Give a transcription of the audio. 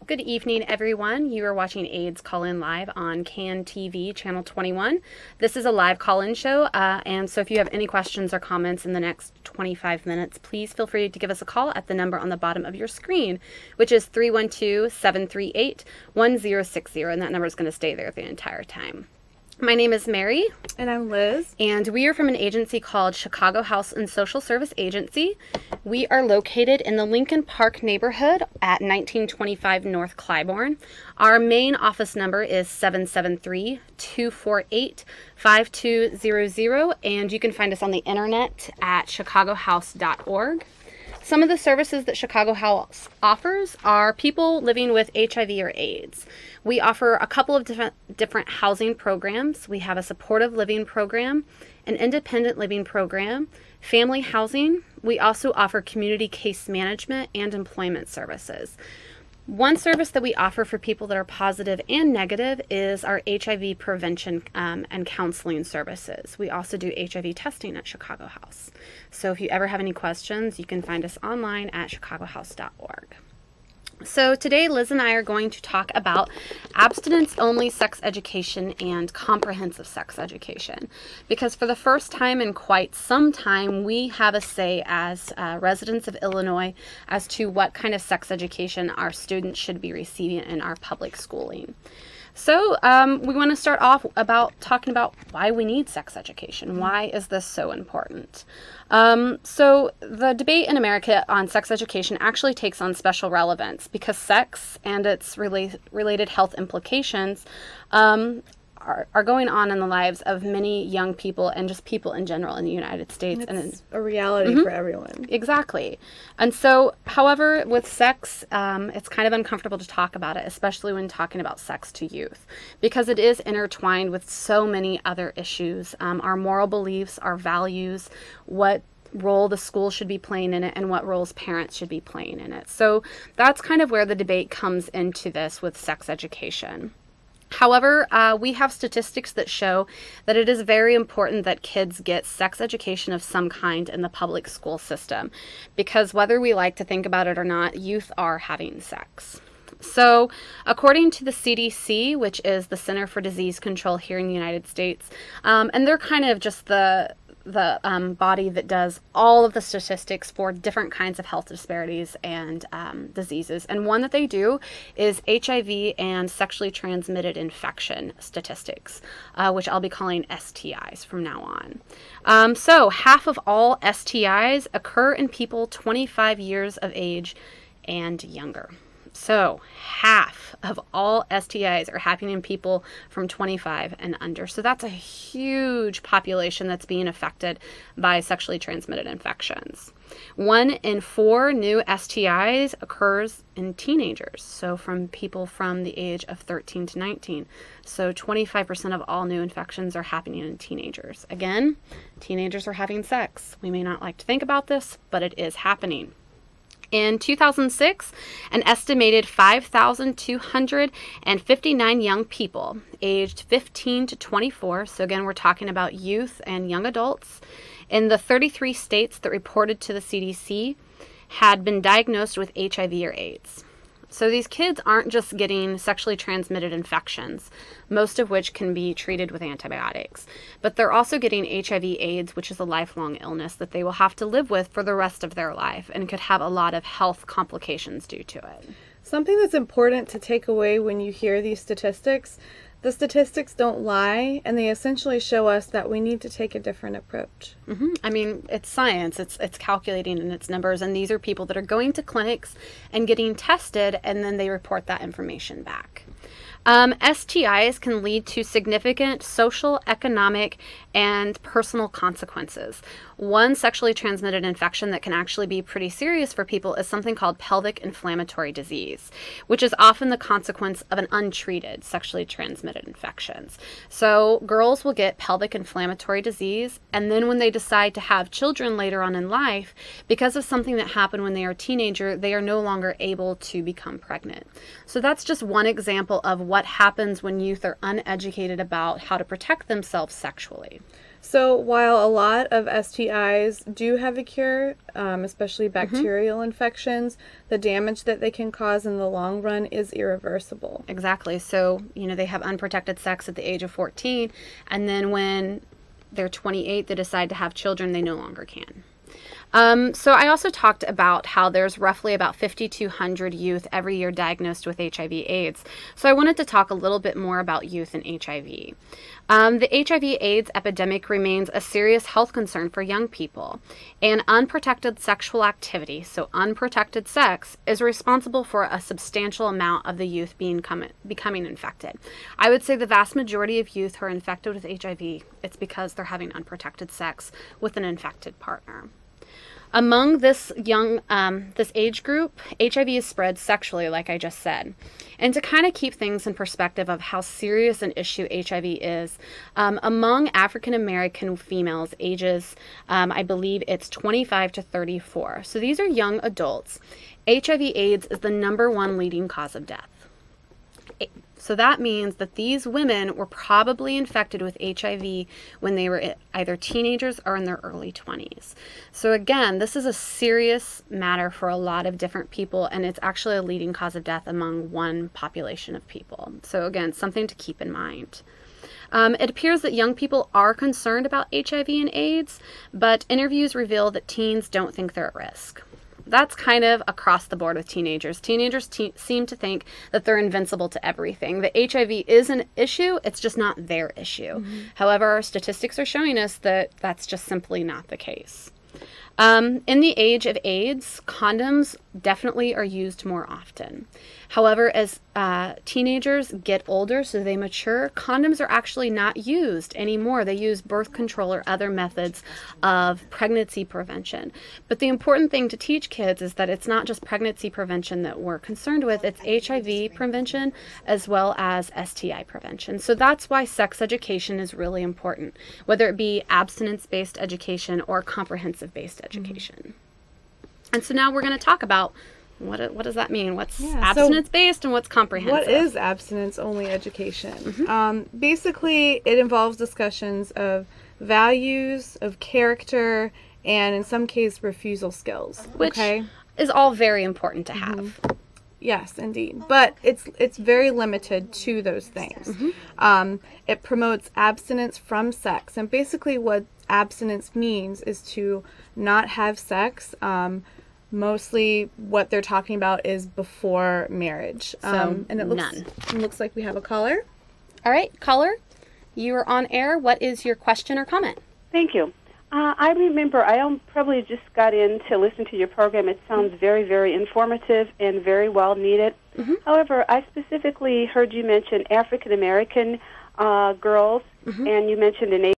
Good evening, everyone. You are watching AIDS Call-In Live on CAN TV, Channel 21. This is a live call-in show, and so if you have any questions or comments in the next 25 minutes, please feel free to give us a call at the number on the bottom of your screen, which is 312-738-1060, and that number is going to stay there the entire time. My name is Mary. And I'm Liz. And we are from an agency called Chicago House and Social Service Agency. We are located in the Lincoln Park neighborhood at 1925 North Clybourne. Our main office number is 773-248-5200, and you can find us on the internet at chicagohouse.org. Some of the services that Chicago House offers are people living with HIV or AIDS. We offer a couple of different housing programs. We have a supportive living program, an independent living program, family housing. We also offer community case management and employment services. One service that we offer for people that are positive and negative is our HIV prevention and counseling services. We also do HIV testing at Chicago House. So if you ever have any questions, you can find us online at chicagohouse.org. So today, Liz and I are going to talk about abstinence-only sex education and comprehensive sex education. Because for the first time in quite some time, we have a say as residents of Illinois as to what kind of sex education our students should be receiving in our public schooling. So we want to start off talking about why we need sex education. Why is this so important? So the debate in America on sex education actually takes on special relevance because sex and its related health implications are going on in the lives of many young people and just people in general in the United States. It's a reality for everyone. Exactly. And so, however, with sex, it's kind of uncomfortable to talk about it, especially when talking about sex to youth, because it is intertwined with so many other issues. Our moral beliefs, our values, what role the school should be playing in it, and what roles parents should be playing in it. So that's kind of where the debate comes into this with sex education. However, we have statistics that show that it is very important that kids get sex education of some kind in the public school system, because whether we like to think about it or not, youth are having sex. So, according to the CDC, which is the Center for Disease Control here in the United States, and they're kind of just the body that does all of the statistics for different kinds of health disparities and diseases. And one that they do is HIV and sexually transmitted infection statistics, which I'll be calling STIs from now on. So half of all STIs occur in people 25 years of age and younger. So half of all STIs are happening in people from 25 and under. So that's a huge population that's being affected by sexually transmitted infections. 1 in 4 new STIs occurs in teenagers, so from people from the age of 13 to 19. So 25% of all new infections are happening in teenagers. Again, teenagers are having sex. We may not like to think about this, but it is happening. In 2006, an estimated 5,259 young people aged 15 to 24, so again we're talking about youth and young adults, in the 33 states that reported to the CDC had been diagnosed with HIV or AIDS. So these kids aren't just getting sexually transmitted infections, most of which can be treated with antibiotics, but they're also getting HIV/AIDS, which is a lifelong illness that they will have to live with for the rest of their life and could have a lot of health complications due to it. Something that's important to take away when you hear these statistics, the statistics don't lie, and they essentially show us that we need to take a different approach. I mean, it's science, it's calculating in its numbers, and these are people that are going to clinics and getting tested, and then they report that information back. STIs can lead to significant social, economic, and personal consequences. One sexually transmitted infection that can actually be pretty serious for people is something called pelvic inflammatory disease, which is often the consequence of an untreated sexually transmitted infections. So girls will get pelvic inflammatory disease, and then when they decide to have children later on in life, because of something that happened when they are a teenager, they are no longer able to become pregnant. So that's just one example of what happens when youth are uneducated about how to protect themselves sexually. So while a lot of STIs do have a cure, especially bacterial infections, the damage that they can cause in the long run is irreversible. Exactly. So, they have unprotected sex at the age of 14, and then when they're 28, they decide to have children, they no longer can. So I also talked about how there's roughly about 5,200 youth every year diagnosed with HIV/AIDS. So I wanted to talk a little bit more about youth and HIV. The HIV/AIDS epidemic remains a serious health concern for young people, and unprotected sexual activity, so unprotected sex, is responsible for a substantial amount of the youth becoming infected. I would say the vast majority of youth who are infected with HIV, it's because they're having unprotected sex with an infected partner. Among this this age group, HIV is spread sexually, like I just said. And to kind of keep things in perspective of how serious an issue HIV is, among African American females ages, I believe it's 25 to 34. So these are young adults. HIV/AIDS is the #1 leading cause of death. So that means that these women were probably infected with HIV when they were either teenagers or in their early 20s. So again, this is a serious matter for a lot of different people, and it's actually a leading cause of death among one population of people. So again, something to keep in mind. It appears that young people are concerned about HIV and AIDS, but interviews reveal that teens don't think they're at risk. That's kind of across the board with teenagers. Teenagers seem to think that they're invincible to everything. The HIV is an issue, it's just not their issue. However, our statistics are showing us that that's just simply not the case. In the age of AIDS, condoms definitely are used more often. However, as teenagers get older, so they mature, condoms are actually not used anymore. They use birth control or other methods of pregnancy prevention. But the important thing to teach kids is that it's not just pregnancy prevention that we're concerned with, it's HIV prevention as well as STI prevention. So that's why sex education is really important, whether it be abstinence-based education or comprehensive-based education. And so now we're going to talk about what does that mean? What's abstinence-based and what's comprehensive? What is abstinence-only education? Basically, it involves discussions of values, of character, and in some cases, refusal skills. Which is all very important to have. Yes, indeed. But it's very limited to those things. It promotes abstinence from sex. And basically what abstinence means is to not have sex. Mostly what they're talking about is before marriage. So and it looks like we have a caller. All right, caller, you are on air. What is your question or comment? Thank you. I remember, I probably just got in to listen to your program. It sounds very, very informative and very well needed. However, I specifically heard you mention African American girls, and you mentioned an